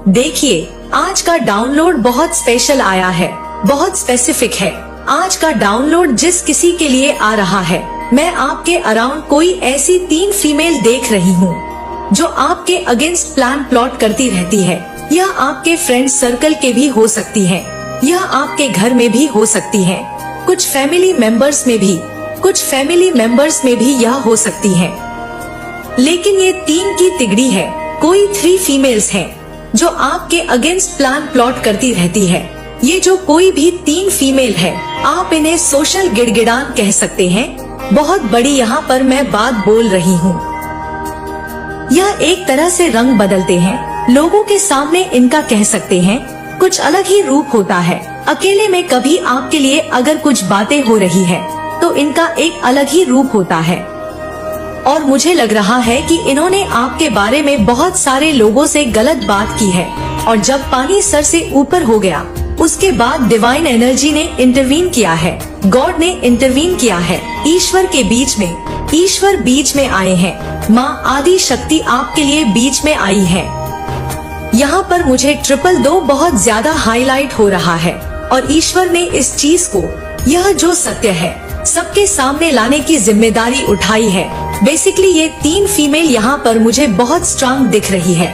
देखिए, आज का डाउनलोड बहुत स्पेशल आया है, बहुत स्पेसिफिक है। आज का डाउनलोड जिस किसी के लिए आ रहा है, मैं आपके अराउंड कोई ऐसी 3 फीमेल देख रही हूँ जो आपके अगेंस्ट प्लान प्लॉट करती रहती है। यह आपके फ्रेंड सर्कल के भी हो सकती है, यह आपके घर में भी हो सकती है, कुछ फैमिली मेंबर्स में भी यह हो सकती है। लेकिन ये 3 की तिगड़ी है, कोई 3 फीमेल्स हैं जो आपके अगेंस्ट प्लान प्लॉट करती रहती है। ये जो कोई भी 3 फीमेल है, आप इन्हें सोशल गिड़गिड़ान कह सकते हैं। बहुत बड़ी यहाँ पर मैं बात बोल रही हूँ। यह एक तरह से रंग बदलते हैं, लोगों के सामने इनका कह सकते हैं कुछ अलग ही रूप होता है। अकेले में कभी आपके लिए अगर कुछ बातें हो रही है तो इनका एक अलग ही रूप होता है। और मुझे लग रहा है कि इन्होंने आपके बारे में बहुत सारे लोगों से गलत बात की है, और जब पानी सर से ऊपर हो गया उसके बाद डिवाइन एनर्जी ने इंटरवीन किया है, गॉड ने इंटरवीन किया है। ईश्वर बीच में आए हैं, माँ आदि शक्ति आपके लिए बीच में आई है। यहाँ पर मुझे 222 बहुत ज्यादा हाईलाइट हो रहा है, और ईश्वर ने इस चीज को, यह जो सत्य है, सबके सामने लाने की जिम्मेदारी उठाई है। बेसिकली ये 3 फीमेल यहाँ पर मुझे बहुत स्ट्रांग दिख रही है।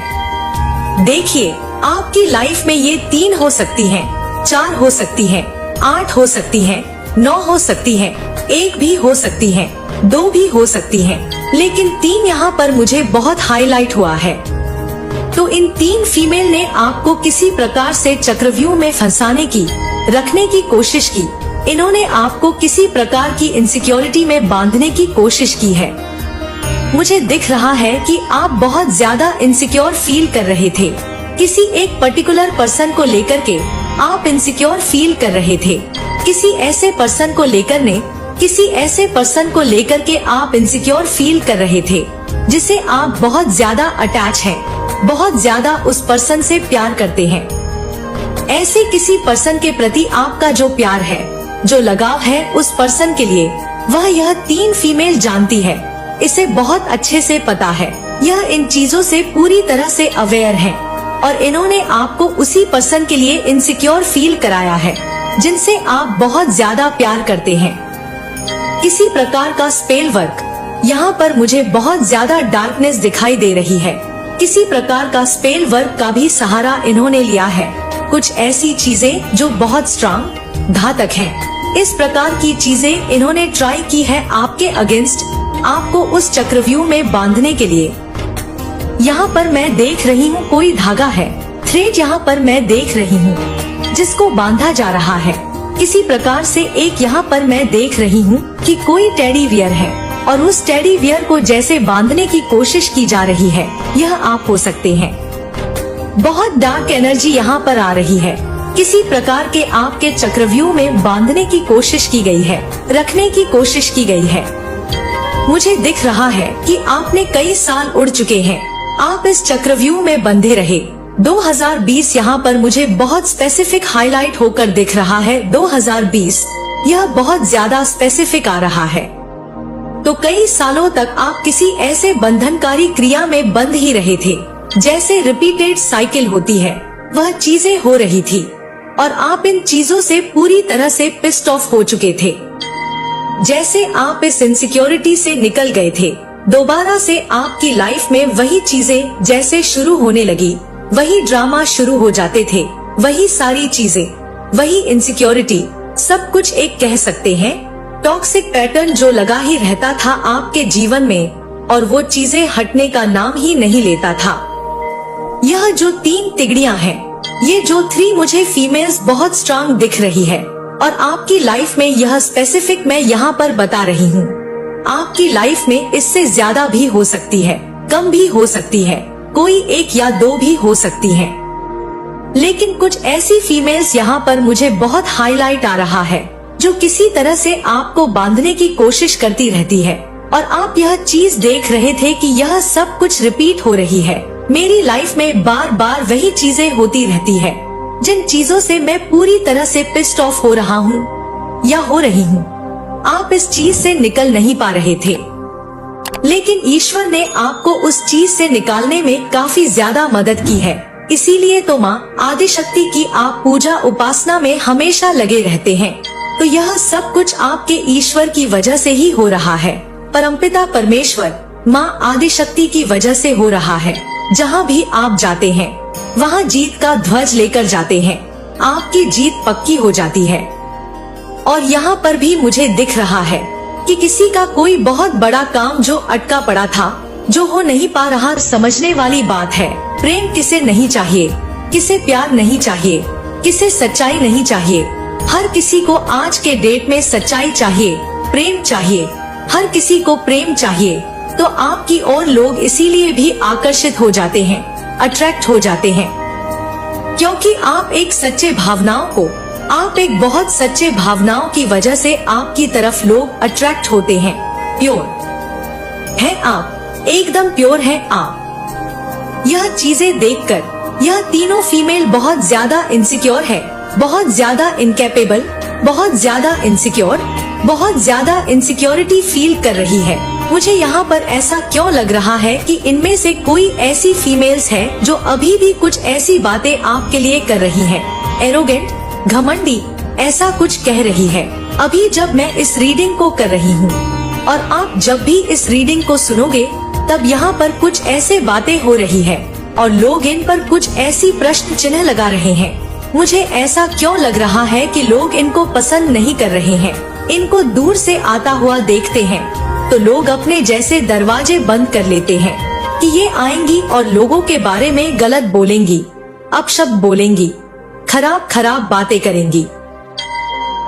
देखिए, आपकी लाइफ में ये 3 हो सकती हैं, 4 हो सकती हैं, 8 हो सकती हैं, 9 हो सकती हैं, 1 भी हो सकती हैं, 2 भी हो सकती हैं, लेकिन 3 यहाँ पर मुझे बहुत हाईलाइट हुआ है। तो इन 3 फीमेल ने आपको किसी प्रकार से चक्रव्यूह में फंसाने की, रखने की कोशिश की। इन्होंने आपको किसी प्रकार की इनसिक्योरिटी में बांधने की कोशिश की है। मुझे दिख रहा है कि आप बहुत ज्यादा इनसिक्योर फील कर रहे थे। किसी एक पर्टिकुलर पर्सन को लेकर के आप इनसिक्योर फील कर रहे थे। किसी ऐसे पर्सन को लेकर के आप इनसिक्योर फील कर रहे थे जिसे आप बहुत ज्यादा अटैच हैं, बहुत ज्यादा उस पर्सन से प्यार करते हैं। ऐसे किसी पर्सन के प्रति आपका जो प्यार है, जो लगाव है उस पर्सन के लिए, वह यह 3 फीमेल जानती है। इसे बहुत अच्छे से पता है, यह इन चीजों से पूरी तरह से अवेयर है, और इन्होंने आपको उसी पर्सन के लिए इनसिक्योर फील कराया है जिनसे आप बहुत ज्यादा प्यार करते हैं। किसी प्रकार का स्पेल वर्क, यहाँ पर मुझे बहुत ज्यादा डार्कनेस दिखाई दे रही है। किसी प्रकार का स्पेल वर्क का भी सहारा इन्होंने लिया है। कुछ ऐसी चीजें जो बहुत स्ट्रांग, घातक हैं। इस प्रकार की चीजें इन्होंने ट्राई की है आपके अगेंस्ट, आपको उस चक्रव्यूह में बांधने के लिए। यहाँ पर मैं देख रही हूँ कोई धागा है, थ्रेड यहाँ पर मैं देख रही हूँ जिसको बांधा जा रहा है। किसी प्रकार से एक यहाँ पर मैं देख रही हूँ कि कोई टेडी बियर है, और उस टेडी बियर को जैसे बांधने की कोशिश की जा रही है। यह आप हो सकते हैं। बहुत डार्क एनर्जी यहाँ पर आ रही है। किसी प्रकार के आपके चक्रव्यूह में बांधने की कोशिश की गई है, रखने की कोशिश की गई है। मुझे दिख रहा है कि आपने कई साल उड़ चुके हैं, आप इस चक्रव्यूह में बंधे रहे। 2020 यहाँ पर मुझे बहुत स्पेसिफिक हाईलाइट होकर दिख रहा है। 2020 यह बहुत ज्यादा स्पेसिफिक आ रहा है। तो कई सालों तक आप किसी ऐसे बंधनकारी क्रिया में बंध ही रहे थे, जैसे रिपीटेड साइकिल होती है, वह चीजें हो रही थी, और आप इन चीजों से पूरी तरह से पिस्ड ऑफ हो चुके थे। जैसे आप इस इनसिक्योरिटी से निकल गए थे, दोबारा से आपकी लाइफ में वही चीजें जैसे शुरू होने लगी, वही ड्रामा शुरू हो जाते थे, वही सारी चीजें, वही इनसिक्योरिटी, सब कुछ एक कह सकते हैं टॉक्सिक पैटर्न जो लगा ही रहता था आपके जीवन में, और वो चीजें हटने का नाम ही नहीं लेता था। यह जो 3 तिगड़ियां हैं, ये जो 3 मुझे फीमेल्स बहुत स्ट्रांग दिख रही है, और आपकी लाइफ में यह स्पेसिफिक मैं यहाँ पर बता रही हूँ। आपकी लाइफ में इससे ज्यादा भी हो सकती है, कम भी हो सकती है, कोई 1 या 2 भी हो सकती है। लेकिन कुछ ऐसी फीमेल्स यहाँ पर मुझे बहुत हाईलाइट आ रहा है जो किसी तरह से आपको बांधने की कोशिश करती रहती है, और आप यह चीज देख रहे थे कि यह सब कुछ रिपीट हो रही है। मेरी लाइफ में बार बार वही चीजें होती रहती है, जिन चीजों से मैं पूरी तरह से पिस्ड ऑफ हो रहा हूँ या हो रही हूँ। आप इस चीज से निकल नहीं पा रहे थे, लेकिन ईश्वर ने आपको उस चीज से निकालने में काफी ज्यादा मदद की है। इसीलिए तो माँ आदिशक्ति की आप पूजा उपासना में हमेशा लगे रहते हैं। तो यह सब कुछ आपके ईश्वर की वजह से ही हो रहा है। परमपिता परमेश्वर माँ आदिशक्ति की वजह से हो रहा है। जहाँ भी आप जाते हैं वहाँ जीत का ध्वज लेकर जाते हैं। आपकी जीत पक्की हो जाती है। और यहाँ पर भी मुझे दिख रहा है कि किसी का कोई बहुत बड़ा काम जो अटका पड़ा था, जो हो नहीं पा रहा। समझने वाली बात है, प्रेम किसे नहीं चाहिए, किसे प्यार नहीं चाहिए, किसे सच्चाई नहीं चाहिए। हर किसी को आज के डेट में सच्चाई चाहिए, प्रेम चाहिए। हर किसी को प्रेम चाहिए। तो आपकी ओर लोग इसीलिए भी आकर्षित हो जाते हैं, अट्रैक्ट हो जाते हैं, क्योंकि आप एक सच्चे भावनाओं को, आप एक बहुत सच्चे भावनाओं की वजह से आपकी तरफ लोग अट्रैक्ट होते हैं। प्योर है आप, एकदम प्योर है आप। यह चीजें देखकर यह तीनों फीमेल बहुत ज्यादा इनसिक्योर है, बहुत ज्यादा इनकैपेबल, बहुत ज्यादा इनसिक्योर, बहुत ज्यादा इनसिक्योरिटी फील कर रही है। मुझे यहाँ पर ऐसा क्यों लग रहा है कि इनमें से कोई ऐसी फीमेल्स है जो अभी भी कुछ ऐसी बातें आपके लिए कर रही हैं, एरोगेंट, घमंडी, ऐसा कुछ कह रही है। अभी जब मैं इस रीडिंग को कर रही हूँ और आप जब भी इस रीडिंग को सुनोगे तब यहाँ पर कुछ ऐसे बातें हो रही है और लोग इन पर कुछ ऐसी प्रश्न चिन्ह लगा रहे हैं। मुझे ऐसा क्यों लग रहा है कि लोग इनको पसंद नहीं कर रहे हैं, इनको दूर से आता हुआ देखते हैं तो लोग अपने जैसे दरवाजे बंद कर लेते हैं कि ये आएंगी और लोगों के बारे में गलत बोलेंगी, अपशब्द बोलेंगी, खराब खराब बातें करेंगी।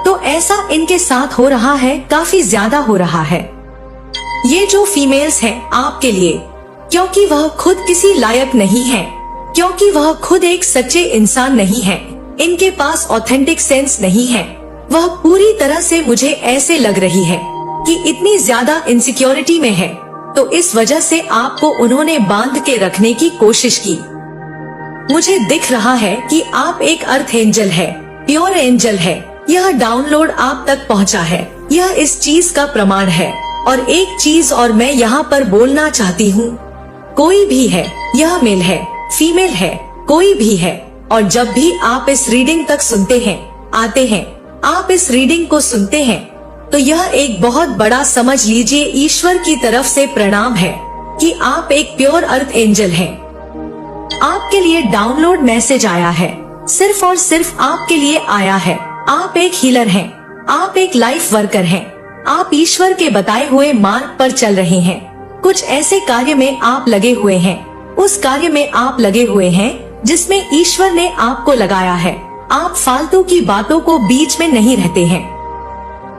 तो ऐसा इनके साथ हो रहा है, काफी ज्यादा हो रहा है। ये जो फीमेल्स हैं आपके लिए, क्योंकि वह खुद किसी लायक नहीं है, क्योंकि वह खुद एक सच्चे इंसान नहीं है, इनके पास ऑथेंटिक सेंस नहीं है। वह पूरी तरह से, मुझे ऐसे लग रही है कि इतनी ज्यादा इनसिक्योरिटी में है, तो इस वजह से आपको उन्होंने बांध के रखने की कोशिश की। मुझे दिख रहा है कि आप एक अर्थ एंजल है, प्योर एंजल है। यह डाउनलोड आप तक पहुंचा है, यह इस चीज का प्रमाण है। और एक चीज और मैं यहाँ पर बोलना चाहती हूँ, कोई भी है, यह मेल है, फीमेल है, कोई भी है, और जब भी आप इस रीडिंग तक सुनते हैं, आते हैं, आप इस रीडिंग को सुनते हैं, तो यह एक बहुत बड़ा, समझ लीजिए, ईश्वर की तरफ से प्रणाम है कि आप एक प्योर अर्थ एंजल हैं। आपके लिए डाउनलोड मैसेज आया है, सिर्फ और सिर्फ आपके लिए आया है। आप एक हीलर हैं, आप एक लाइफ वर्कर हैं, आप ईश्वर के बताए हुए मार्ग पर चल रहे हैं। कुछ ऐसे कार्य में आप लगे हुए हैं, उस कार्य में आप लगे हुए हैं जिसमें ईश्वर ने आपको लगाया है। आप फालतू की बातों को बीच में नहीं रहते हैं।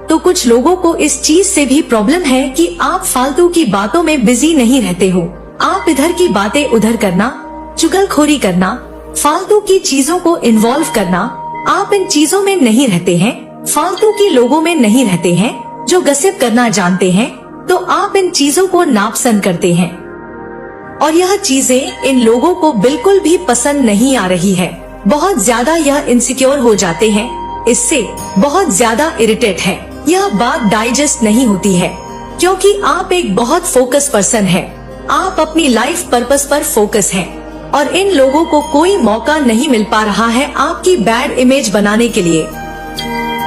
तो कुछ लोगों को इस चीज से भी प्रॉब्लम है कि आप फालतू की बातों में बिजी नहीं रहते हो। आप इधर की बातें उधर करना, चुगलखोरी करना, फालतू की चीजों को इन्वॉल्व करना, आप इन चीजों में नहीं रहते हैं, फालतू के लोगों में नहीं रहते हैं जो गसिप करना जानते हैं। तो आप इन चीजों को नापसंद करते हैं और यह चीजें इन लोगों को बिल्कुल भी पसंद नहीं आ रही है। बहुत ज्यादा यह इनसिक्योर हो जाते हैं, इससे बहुत ज्यादा इरिटेट है। यह बात डाइजेस्ट नहीं होती है क्योंकि आप एक बहुत फोकस पर्सन है, आप अपनी लाइफ पर्पस पर फोकस हैं और इन लोगों को कोई मौका नहीं मिल पा रहा है आपकी बैड इमेज बनाने के लिए।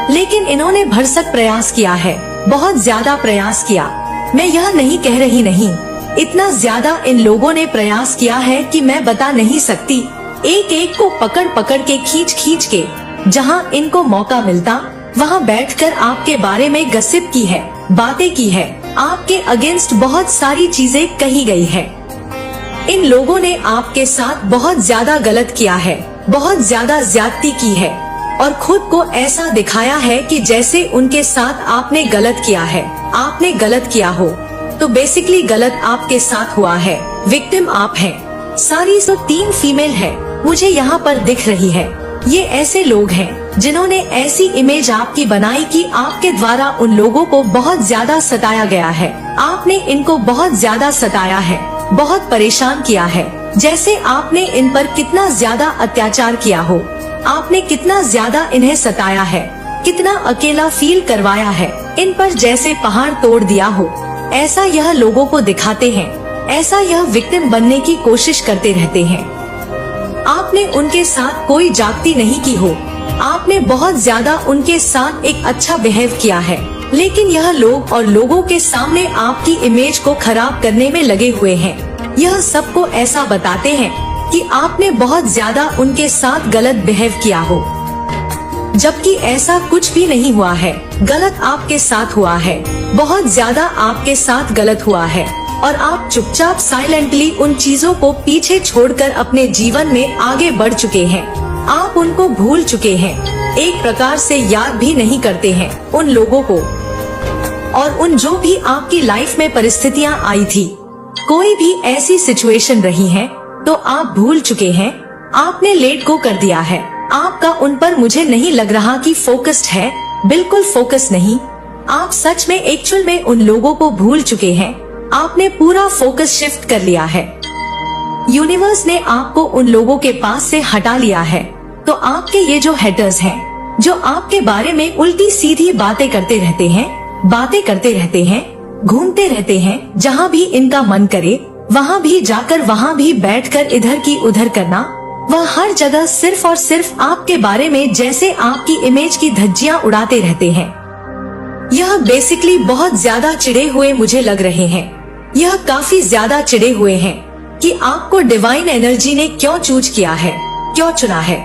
लेकिन इन्होंने भरसक प्रयास किया है, बहुत ज्यादा प्रयास किया। मैं यह नहीं कह रही नहीं, इतना ज्यादा इन लोगों ने प्रयास किया है कि मैं बता नहीं सकती। एक एक को पकड़ पकड़ के, खींच खींच के, जहाँ इनको मौका मिलता वहाँ बैठकर आपके बारे में गसिप की है, बातें की है, आपके अगेंस्ट बहुत सारी चीजें कही गई है। इन लोगों ने आपके साथ बहुत ज्यादा गलत किया है, बहुत ज्यादा ज्यादती की है और खुद को ऐसा दिखाया है कि जैसे उनके साथ आपने गलत किया है। आपने गलत किया हो तो बेसिकली गलत आपके साथ हुआ है, विक्टिम आप हैं। सारी 3 फीमेल है, मुझे यहाँ पर दिख रही है। ये ऐसे लोग हैं जिन्होंने ऐसी इमेज आपकी बनाई कि आपके द्वारा उन लोगों को बहुत ज्यादा सताया गया है। आपने इनको बहुत ज्यादा सताया है, बहुत परेशान किया है, जैसे आपने इन पर कितना ज्यादा अत्याचार किया हो। आपने कितना ज्यादा इन्हें सताया है, कितना अकेला फील करवाया है, इन पर जैसे पहाड़ तोड़ दिया हो। ऐसा यह लोगों को दिखाते हैं, ऐसा यह विक्टिम बनने की कोशिश करते रहते हैं। आपने उनके साथ कोई जागती नहीं की हो, आपने बहुत ज्यादा उनके साथ एक अच्छा बिहेव किया है, लेकिन यह लोग और लोगों के सामने आपकी इमेज को खराब करने में लगे हुए हैं। यह सबको ऐसा बताते हैं कि आपने बहुत ज्यादा उनके साथ गलत बिहेव किया हो, जबकि ऐसा कुछ भी नहीं हुआ है। गलत आपके साथ हुआ है, बहुत ज्यादा आपके साथ गलत हुआ है, और आप चुपचाप साइलेंटली उन चीजों को पीछे छोड़कर अपने जीवन में आगे बढ़ चुके हैं। आप उनको भूल चुके हैं, एक प्रकार से याद भी नहीं करते हैं उन लोगों को, और उन जो भी आपकी लाइफ में परिस्थितियां आई थी, कोई भी ऐसी सिचुएशन रही है तो आप भूल चुके हैं, आपने लेट को कर दिया है। आपका उन पर मुझे नहीं लग रहा कि फोकस्ड है, बिल्कुल फोकस नहीं। आप सच में एक्चुअल में उन लोगों को भूल चुके हैं, आपने पूरा फोकस शिफ्ट कर लिया है। यूनिवर्स ने आपको उन लोगों के पास से हटा लिया है। तो आपके ये जो हेटर्स हैं, जो आपके बारे में उल्टी सीधी बातें करते रहते हैं, घूमते रहते हैं, जहाँ भी इनका मन करे वहाँ भी जाकर, वहाँ भी बैठकर इधर की उधर करना, वह हर जगह सिर्फ और सिर्फ आपके बारे में जैसे आपकी इमेज की धज्जियां उड़ाते रहते हैं। यह बेसिकली बहुत ज्यादा चिढ़े हुए मुझे लग रहे हैं। यह काफी ज्यादा चिढ़े हुए हैं कि आपको डिवाइन एनर्जी ने क्यों चूज किया है, क्यों चुना है।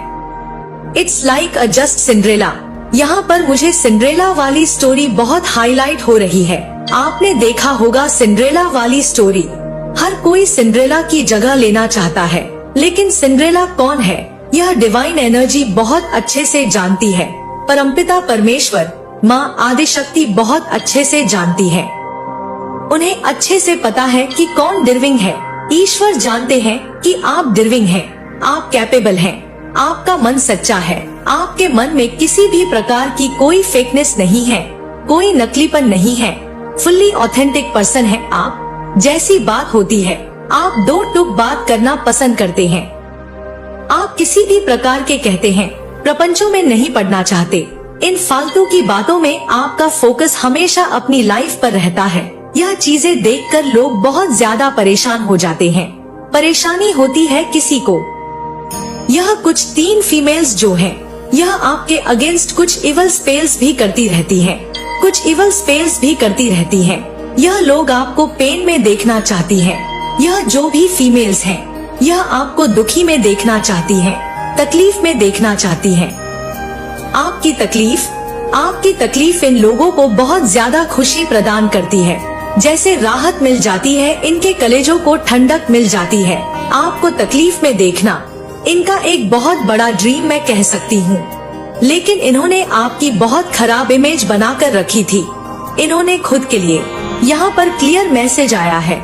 It's like a just Cinderella. यहाँ पर मुझे सिंड्रेला वाली स्टोरी बहुत हाईलाइट हो रही है। आपने देखा होगा सिंड्रेला वाली स्टोरी, हर कोई सिंड्रेला की जगह लेना चाहता है, लेकिन सिंड्रेला कौन है यह डिवाइन एनर्जी बहुत अच्छे से जानती है। परमपिता परमेश्वर, माँ आदिशक्ति बहुत अच्छे से जानती है। उन्हें अच्छे से पता है कि कौन डिर्विंग है। ईश्वर जानते हैं कि आप डिर्विंग हैं, आप कैपेबल हैं, आपका मन सच्चा है, आपके मन में किसी भी प्रकार की कोई फेकनेस नहीं है, कोई नकलीपन नहीं है, फुल्ली ऑथेंटिक पर्सन है आप। जैसी बात होती है आप दो टूक बात करना पसंद करते हैं। आप किसी भी प्रकार के कहते हैं प्रपंचों में नहीं पड़ना चाहते। इन फालतू की बातों में आपका फोकस हमेशा अपनी लाइफ पर रहता है। यह चीजें देखकर लोग बहुत ज्यादा परेशान हो जाते हैं। परेशानी होती है किसी को। यह कुछ 3 फीमेल्स जो हैं, यह आपके अगेंस्ट कुछ इवल स्पेल्स भी करती रहती हैं, कुछ इवल स्पेल्स भी करती रहती हैं। यह लोग आपको पेन में देखना चाहती हैं। यह जो भी फीमेल्स हैं, यह आपको दुखी में देखना चाहती हैं, तकलीफ में देखना चाहती हैं। आपकी तकलीफ इन लोगों को बहुत ज्यादा खुशी प्रदान करती है। जैसे राहत मिल जाती है, इनके कलेजों को ठंडक मिल जाती है। आपको तकलीफ में देखना इनका एक बहुत बड़ा ड्रीम मैं कह सकती हूँ, लेकिन इन्होंने आपकी बहुत खराब इमेज बनाकर रखी थी। इन्होंने खुद के लिए, यहाँ पर क्लियर मैसेज आया है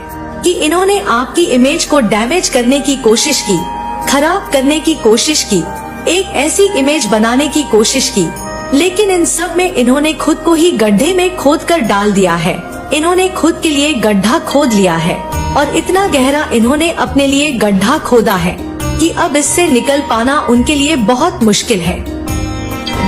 कि इन्होंने आपकी इमेज को डैमेज करने की कोशिश की, खराब करने की कोशिश की, एक ऐसी इमेज बनाने की कोशिश की, लेकिन इन सब में इन्होंने खुद को ही गड्ढे में खोद कर डाल दिया है। इन्होंने खुद के लिए गड्ढा खोद लिया है, और इतना गहरा इन्होंने अपने लिए गड्ढा खोदा है कि अब इससे निकल पाना उनके लिए बहुत मुश्किल है।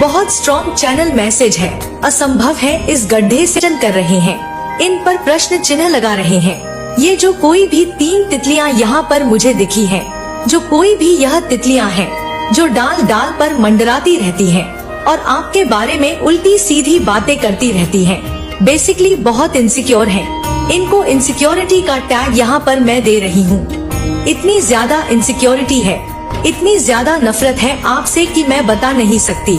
बहुत स्ट्रॉन्ग चैनल मैसेज है, असंभव है इस गड्ढे से कर रहे हैं। इन पर प्रश्न चिन्ह लगा रहे हैं। ये जो कोई भी 3 तितलियां यहाँ पर मुझे दिखी हैं, जो कोई भी यह तितलियां हैं जो डाल डाल पर मंडराती रहती हैं और आपके बारे में उल्टी सीधी बातें करती रहती हैं, बेसिकली बहुत इनसिक्योर हैं। इनको इनसिक्योरिटी का टैग यहाँ पर मैं दे रही हूँ। इतनी ज्यादा इनसिक्योरिटी है, इतनी ज्यादा नफरत है आपसे कि मैं बता नहीं सकती।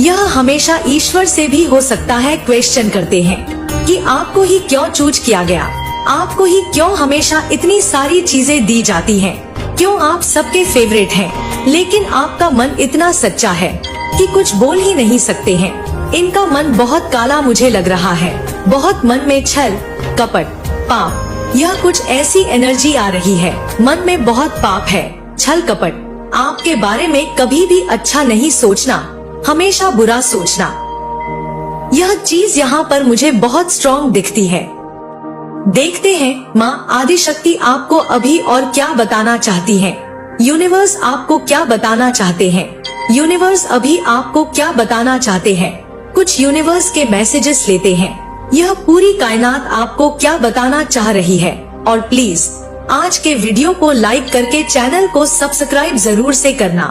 यह हमेशा ईश्वर से भी हो सकता है क्वेश्चन करते हैं कि आपको ही क्यों चूज किया गया, आपको ही क्यों हमेशा इतनी सारी चीजें दी जाती हैं, क्यों आप सबके फेवरेट हैं, लेकिन आपका मन इतना सच्चा है कि कुछ बोल ही नहीं सकते हैं। इनका मन बहुत काला मुझे लग रहा है, बहुत मन में छल, कपट, पाप, यह कुछ ऐसी एनर्जी आ रही है। मन में बहुत पाप है, छल कपट, आपके बारे में कभी भी अच्छा नहीं सोचना, हमेशा बुरा सोचना, यह चीज यहाँ पर मुझे बहुत स्ट्रॉन्ग दिखती है। देखते हैं माँ आदिशक्ति आपको अभी और क्या बताना चाहती है। यूनिवर्स आपको क्या बताना चाहते हैं, यूनिवर्स अभी आपको क्या बताना चाहते हैं। कुछ यूनिवर्स के मैसेजेस लेते हैं, यह पूरी कायनात आपको क्या बताना चाह रही है। और प्लीज आज के वीडियो को लाइक करके चैनल को सब्सक्राइब जरूर से करना।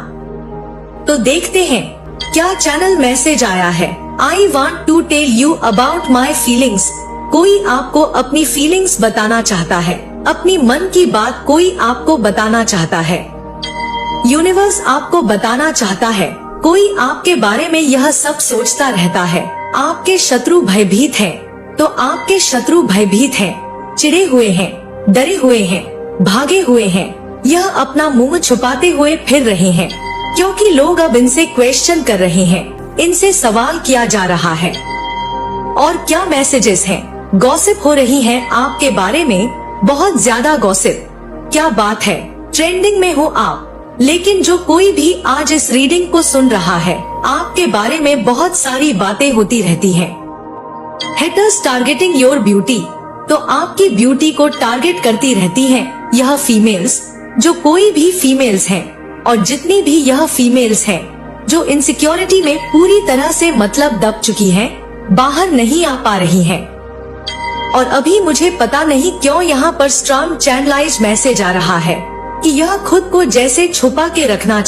तो देखते हैं क्या चैनल मैसेज आया है। I want to tell you about my feelings. कोई आपको अपनी फीलिंग्स बताना चाहता है, अपनी मन की बात कोई आपको बताना चाहता है। यूनिवर्स आपको बताना चाहता है, कोई आपके बारे में यह सब सोचता रहता है। आपके शत्रु भयभीत हैं, तो आपके शत्रु भयभीत हैं, चिढ़े हुए हैं, डरे हुए हैं, भागे हुए हैं। यह अपना मुंह छुपाते हुए फिर रहे हैं, क्योंकि लोग अब इनसे क्वेश्चन कर रहे हैं, इनसे सवाल किया जा रहा है। और क्या मैसेजेस हैं? गॉसिप हो रही है आपके बारे में, बहुत ज्यादा गॉसिप। क्या बात है, ट्रेंडिंग में हो आप। लेकिन जो कोई भी आज इस रीडिंग को सुन रहा है, आपके बारे में बहुत सारी बातें होती रहती हैं। हेटर्स टारगेटिंग योर ब्यूटी, तो आपकी ब्यूटी को टारगेट करती रहती हैं यह फीमेल्स। जो कोई भी फीमेल्स हैं और जितनी भी यह फीमेल्स हैं जो इनसिक्योरिटी में पूरी तरह से मतलब दब चुकी हैं, बाहर नहीं आ पा रही हैं। और अभी मुझे पता नहीं क्यों यहाँ पर स्ट्रॉन्ग चैनलाइज्ड मैसेज आ रहा है कि यह खुद को जैसे छुपा के रखना चाहिए।